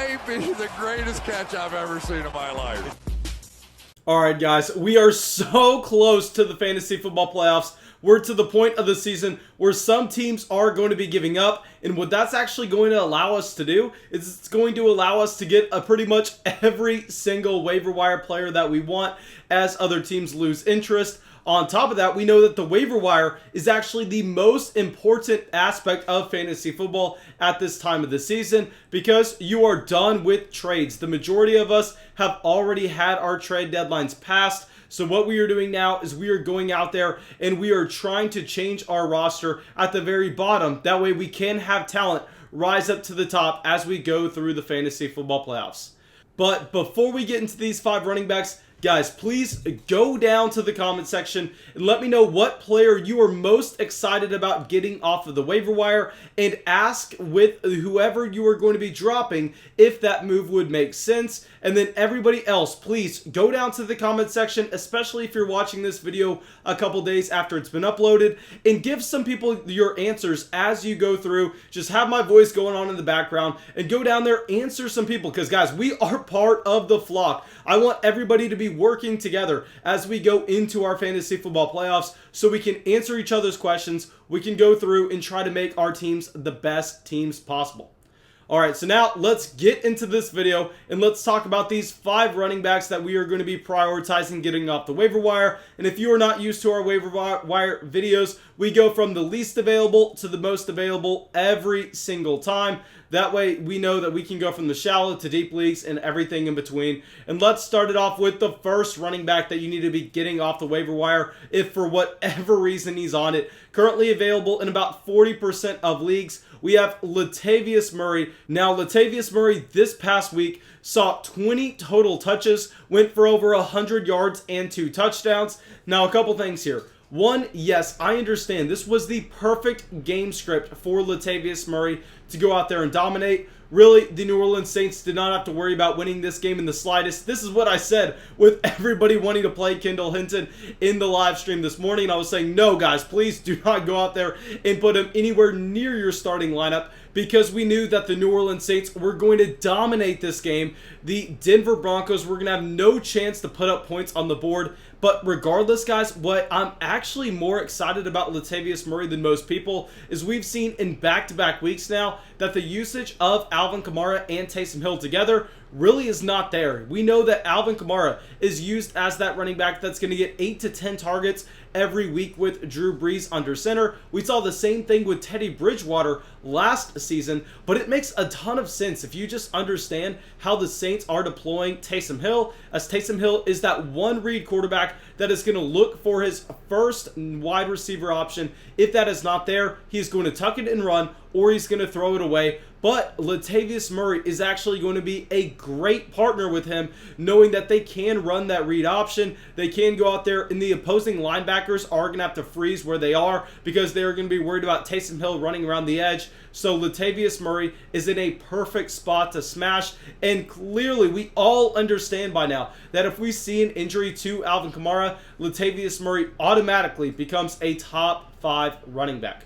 may be the greatest catch I've ever seen in my life. All right, guys, we are so close to the fantasy football playoffs. We're to the point of the season where some teams are going to be giving up, and what that's actually going to allow us to do is it's going to allow us to get a pretty much every single waiver wire player that we want as other teams lose interest. On top of that, we know that the waiver wire is actually the most important aspect of fantasy football at this time of the season because you are done with trades. The majority of us have already had our trade deadlines passed. So what we are doing now is we are going out there and we are trying to change our roster at the very bottom. That way we can have talent rise up to the top as we go through the fantasy football playoffs. But before we get into these 5 running backs, guys, please go down to the comment section and let me know what player you are most excited about getting off of the waiver wire and ask with whoever you are going to be dropping if that move would make sense. And then everybody else, please go down to the comment section, especially if you're watching this video a couple days after it's been uploaded, and give some people your answers as you go through. Just have my voice going on in the background and go down there, answer some people, because guys, we are part of the flock. I want everybody to be working together as we go into our fantasy football playoffs so we can answer each other's questions. We can go through and try to make our teams the best teams possible. All right, so now let's get into this video and let's talk about these 5 running backs that we are going to be prioritizing getting off the waiver wire. And if you are not used to our waiver wire videos, we go from the least available to the most available every single time. That way we know that we can go from the shallow to deep leagues and everything in between. And let's start it off with the first running back that you need to be getting off the waiver wire if for whatever reason he's on it. Currently available in about 40% of leagues. We have Latavius Murray. Now, Latavius Murray this past week saw 20 total touches, went for over 100 yards and 2 touchdowns. Now, a couple things here. One, yes, I understand. This was the perfect game script for Latavius Murray to go out there and dominate. Really, the New Orleans Saints did not have to worry about winning this game in the slightest. This is what I said with everybody wanting to play Kendall Hinton in the live stream this morning. I was saying, no, guys, please do not go out there and put him anywhere near your starting lineup because we knew that the New Orleans Saints were going to dominate this game. The Denver Broncos were going to have no chance to put up points on the board. But regardless, guys, what I'm actually more excited about Latavius Murray than most people is we've seen in back-to-back weeks now that the usage of Alvin Kamara and Taysom Hill together really is not there. We know that Alvin Kamara is used as that running back that's going to get 8 to 10 targets every week with Drew Brees under center. We saw the same thing with Teddy Bridgewater last season, but it makes a ton of sense if you just understand how the Saints are deploying Taysom Hill, as Taysom Hill is that one read quarterback that is going to look for his first wide receiver option. If that is not there, he's going to tuck it and run, or he's going to throw it away. But Latavius Murray is actually going to be a great partner with him, knowing that they can run that read option. They can go out there, and the opposing linebackers are going to have to freeze where they are because they're going to be worried about Taysom Hill running around the edge. So Latavius Murray is in a perfect spot to smash. And clearly, we all understand by now that if we see an injury to Alvin Kamara, Latavius Murray automatically becomes a top 5 running back.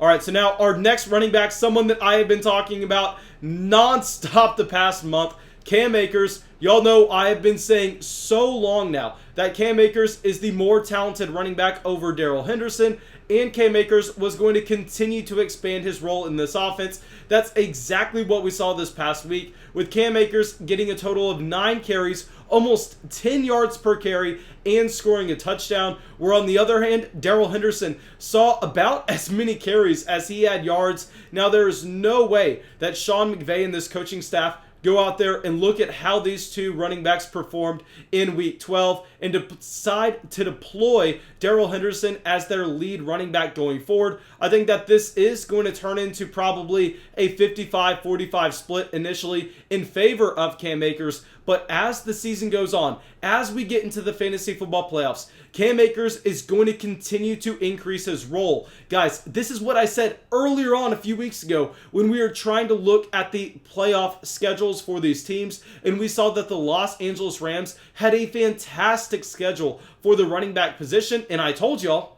All right, so now our next running back, someone that I have been talking about nonstop the past month, Cam Akers. Y'all know I have been saying so long now that Cam Akers is the more talented running back over Darrell Henderson, and Cam Akers was going to continue to expand his role in this offense. That's exactly what we saw this past week, with Cam Akers getting a total of 9 carries, almost 10 yards per carry, and scoring a touchdown. Where on the other hand, Darrell Henderson saw about as many carries as he had yards. Now, there is no way that Sean McVay and this coaching staff go out there and look at how these 2 running backs performed in Week 12 and decide to deploy Darrell Henderson as their lead running back going forward. I think that this is going to turn into probably a 55-45 split initially in favor of Cam Akers. But as the season goes on, as we get into the fantasy football playoffs, Cam Akers is going to continue to increase his role. Guys, this is what I said earlier on a few weeks ago when we were trying to look at the playoff schedules for these teams, and we saw that the Los Angeles Rams had a fantastic schedule for the running back position, and I told y'all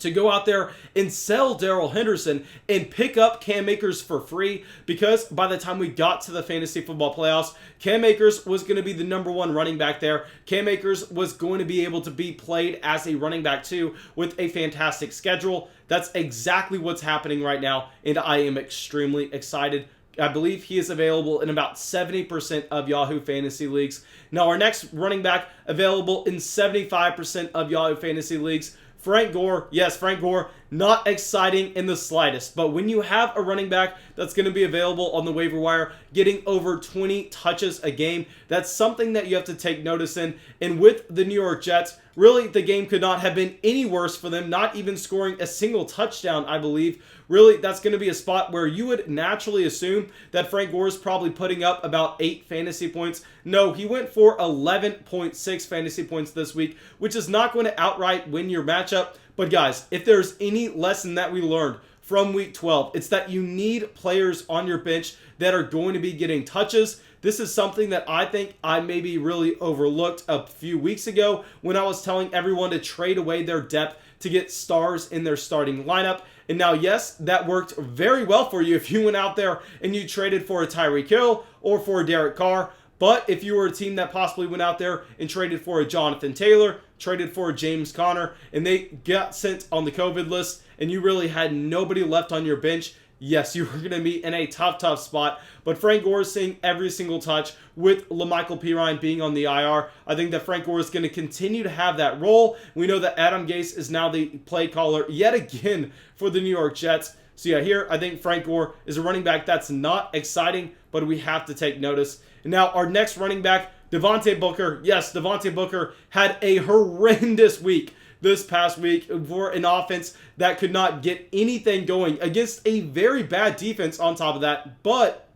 to go out there and sell Darrell Henderson and pick up Cam Akers for free, because by the time we got to the fantasy football playoffs, Cam Akers was going to be the #1 running back there. Cam Akers was going to be able to be played as a running back too with a fantastic schedule. That's exactly what's happening right now, and I am extremely excited. I believe he is available in about 70% of Yahoo Fantasy Leagues. Now, our next running back available in 75% of Yahoo Fantasy Leagues, Frank Gore. Yes, Frank Gore, not exciting in the slightest. But when you have a running back that's going to be available on the waiver wire, getting over 20 touches a game, that's something that you have to take notice in. And with the New York Jets, really the game could not have been any worse for them, not even scoring a single touchdown, I believe. Really, that's going to be a spot where you would naturally assume that Frank Gore is probably putting up about 8 fantasy points. No, he went for 11.6 fantasy points this week, which is not going to outright win your matchup. But guys, if there's any lesson that we learned from week 12, it's that you need players on your bench that are going to be getting touches. This is something that I think I maybe really overlooked a few weeks ago when I was telling everyone to trade away their depth to get stars in their starting lineup. And now, yes, that worked very well for you if you went out there and you traded for a Tyreek Hill or for a Derek Carr. But if you were a team that possibly went out there and traded for a Jonathan Taylor, traded for a James Conner, and they got sent on the COVID list, and you really had nobody left on your bench, yes, you were going to be in a tough spot. But Frank Gore is seeing every single touch with LaMichael Pirine being on the IR. I think that Frank Gore is going to continue to have that role. We know that Adam Gase is now the play caller yet again for the New York Jets. So yeah, here I think Frank Gore is a running back that's not exciting, but we have to take notice. And now our next running back, Devontae Booker. Yes, Devontae Booker had a horrendous week this past week for an offense that could not get anything going against a very bad defense on top of that. But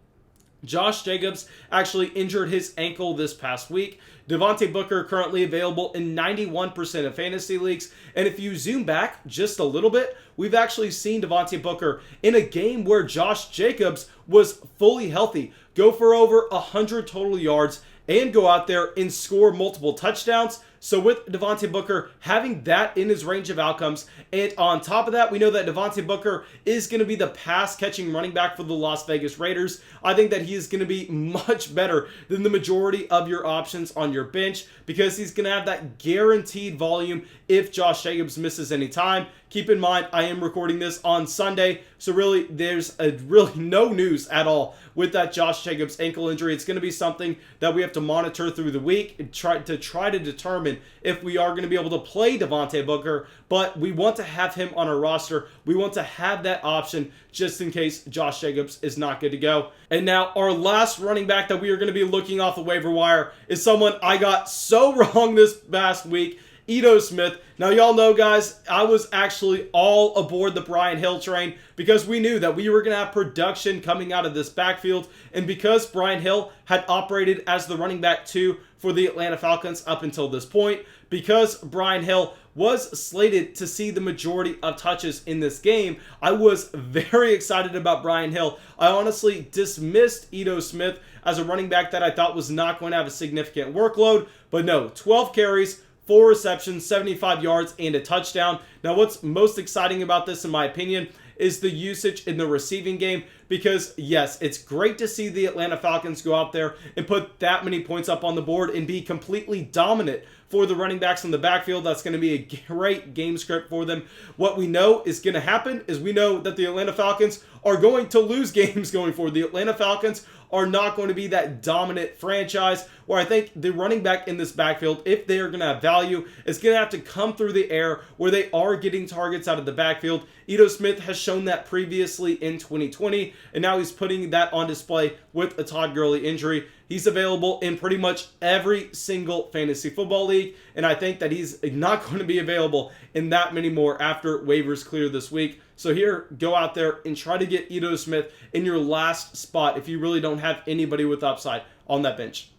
Josh Jacobs actually injured his ankle this past week. Devontae Booker currently available in 91% of fantasy leagues. And if you zoom back just a little bit, we've actually seen Devontae Booker in a game where Josh Jacobs was fully healthy, go for over 100 total yards, and go out there and score multiple touchdowns. So with Devontae Booker having that in his range of outcomes, and on top of that, we know that Devontae Booker is going to be the pass-catching running back for the Las Vegas Raiders. I think that he is going to be much better than the majority of your options on your bench, because he's going to have that guaranteed volume if Josh Jacobs misses any time. Keep in mind, I am recording this on Sunday, so really there's really no news at all with that Josh Jacobs ankle injury. It's going to be something that we have to monitor through the week and try to determine if we are going to be able to play Devontae Booker, but we want to have him on our roster. We want to have that option just in case Josh Jacobs is not good to go. And now our last running back that we are going to be looking off the waiver wire is someone I got so wrong this past week, Ito Smith. Now, y'all know, guys, I was actually all aboard the Brian Hill train because we knew that we were going to have production coming out of this backfield. And because Brian Hill had operated as the running back 2 for the Atlanta Falcons up until this point, because Brian Hill was slated to see the majority of touches in this game, I was very excited about Brian Hill. I honestly dismissed Ito Smith as a running back that I thought was not going to have a significant workload. But no, 12 carries, 4 receptions, 75 yards, and a touchdown. Now, what's most exciting about this, in my opinion, is the usage in the receiving game, because yes, it's great to see the Atlanta Falcons go out there and put that many points up on the board and be completely dominant for the running backs in the backfield. That's going to be a great game script for them. What we know is going to happen is we know that the Atlanta Falcons are going to lose games going forward. The Atlanta Falcons are not going to be that dominant franchise, where I think the running back in this backfield, if they are going to have value, is going to have to come through the air where they are getting targets out of the backfield. Ito Smith has shown that previously in 2020, and now he's putting that on display with a Todd Gurley injury. He's available in pretty much every single fantasy football league, and I think that he's not going to be available in that many more after waivers clear this week. So here, go out there and try to get Ito Smith in your last spot if you really don't have anybody with upside on that bench.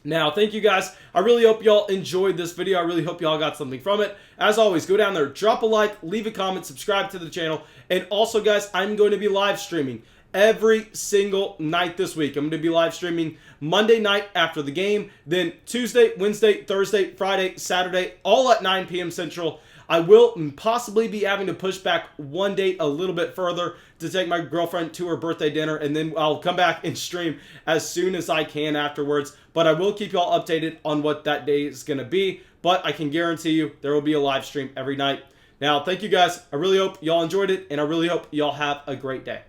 Now, thank you guys. I really hope y'all enjoyed this video. I really hope y'all got something from it. As always, go down there, drop a like, leave a comment, subscribe to the channel. And also, guys, I'm going to be live streaming every single night this week. I'm going to be live streaming Monday night after the game, then Tuesday, Wednesday, Thursday, Friday, Saturday, all at 9 p.m. Central. I will possibly be having to push back one date a little bit further to take my girlfriend to her birthday dinner, and then I'll come back and stream as soon as I can afterwards. But I will keep y'all updated on what that day is going to be. But I can guarantee you there will be a live stream every night. Now, thank you guys. I really hope y'all enjoyed it, and I really hope y'all have a great day.